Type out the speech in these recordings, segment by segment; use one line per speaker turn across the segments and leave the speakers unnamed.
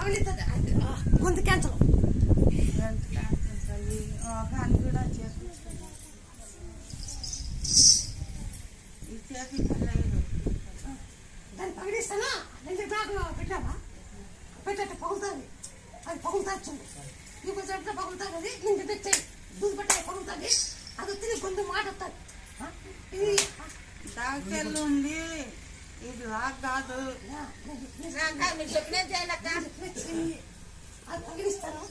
పగిలిస్తుంది గొంతు క్యాన్సర్
కానీ కూడా
దాన్ని పగిలిస్తానా రెండు బ్యాగ్ పెట్టావా పెట్టట్టు పగులుతుంది అది పగులుతాచ్చింది ఈ కొంచెం పగులుతుంది అది నేను తెచ్చాయి దూది పట్టే పగులుతుంది అది వచ్చి గొంతు మాట వస్తుంది ఇది
డాక్టర్లు ఉంది ఇది లాక్ కాదు
అది పగిలిస్తాను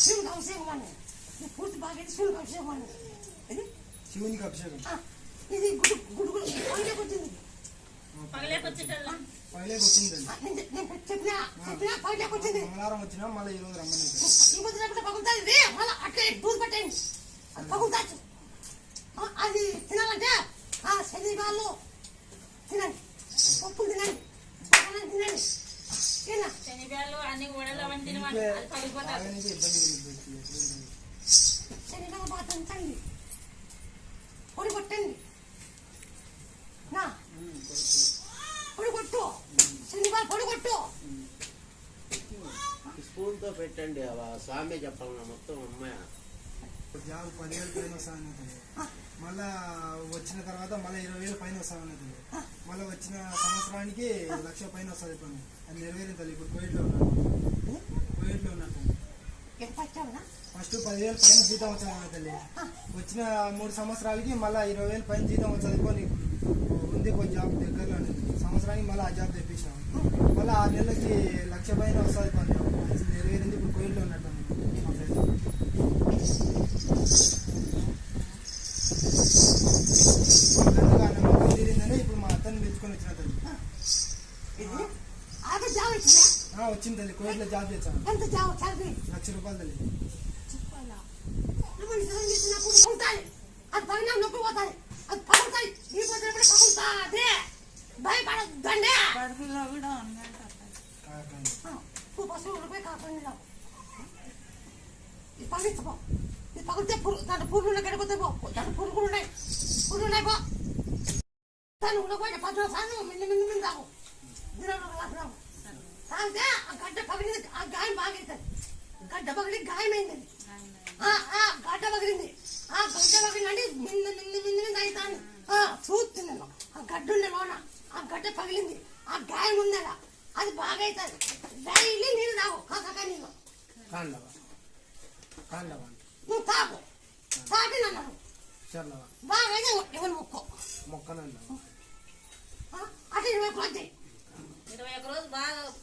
శివునికి అభిషేకం అని పూర్తి బాగా శివునికి అభిషేకం అని
శివునికి అభిషేకం
ఇది గుడ్డు గుడ్డు పగిలేకి వచ్చింది చెప్పినా పగిలేకి వచ్చింది
మంగళవారం వచ్చినా మళ్ళీ ఈ రోజు రమ్మని
ఈ మధ్య లేకపోతే పగులుతుంది మళ్ళీ అట్లే దూది పట్టేయండి అది పగులుతాచ్చు అది తినాలంటే శనిగాళ్ళు తినండి పప్పులు తినండి బనానా తినండి
శనిగాళ్ళు అన్ని గోడలు వంటిన
శనిగాలు బాగా దంచండి పొడి కొట్టండి నా పొడి కొట్టు శనిగాలు పొడి కొట్టు
స్పూన్ తో పెట్టండి స్వామి చెప్పాలన్నా మొత్తం అమ్మాయి
జాబ్ 10,000 పైన వస్తామన్నది మళ్ళా వచ్చిన తర్వాత మళ్ళీ 20,000 పైన వస్తామన్నది మళ్ళీ వచ్చిన సంవత్సరానికి 1,00,000 పైన వస్తుంది పని అది నెరవేరిన తల్లి ఇప్పుడు కోవిడ్లో ఉన్నట్టు ఫస్ట్ 10,000 పైన జీతం వచ్చాను తల్లి వచ్చిన 3 సంవత్సరాలకి మళ్ళీ 20,000 పైన జీతం వచ్చేది కొని ఉంది కొంచెం జాబ్ దగ్గరలో సంవత్సరానికి మళ్ళీ ఆ జాబ్ తెప్పించాము మళ్ళీ 6 నెలలకి 1,00,000 పైన వస్తుంది పని నెరవేరింది ఇప్పుడు కోవిడ్లో ఉన్నట్టు మా ఫ్రెండ్ తీరిందని ఇప్పుడు మా అత్తని పిలుచుకొని వచ్చిన తల్లి వచ్చింది తల్లి కోవిడ్లో జాబ్ చేస్తాను ₹1,00,000 తల్లి
అది పగిన నొప్పి పోతాయి అది పగులుతాయి ఈ పోతే పగులుతాది భయపడద్దండి
కడుపులో కూడా
రూపాయి కాకండి ఇది పగిలించబో ఇది పగిలితే దాంట్లో పురుగులు గడిపోతే పో దాంట్లో పురుగులు ఉన్నాయి పో దాన్ని ఉండకపోయిన 10 సార్లు మింది తాగు తాగితే ఆ గడ్డ పగిలింది ఆ గాయం బాగైతుంది గడ్డ పగిలి గాయమైంది గడ్డ పగిలింది ఆ గడ్డ పగిలిందంటే మింది అవుతాను చూస్తున్నాను ఆ గడ్డ ఉండే లోన ఆ గడ్డ పగిలింది ఆ గాయం ఉందలా అది బాగైతుంది డైలీ నీళ్ళు తాగు కాకా నీళ్ళు నువ్వు తాగు తాగి నన్ను బాగా ఎవరు మొక్కనండి అటు 20 రోజు
21 రోజు బాగా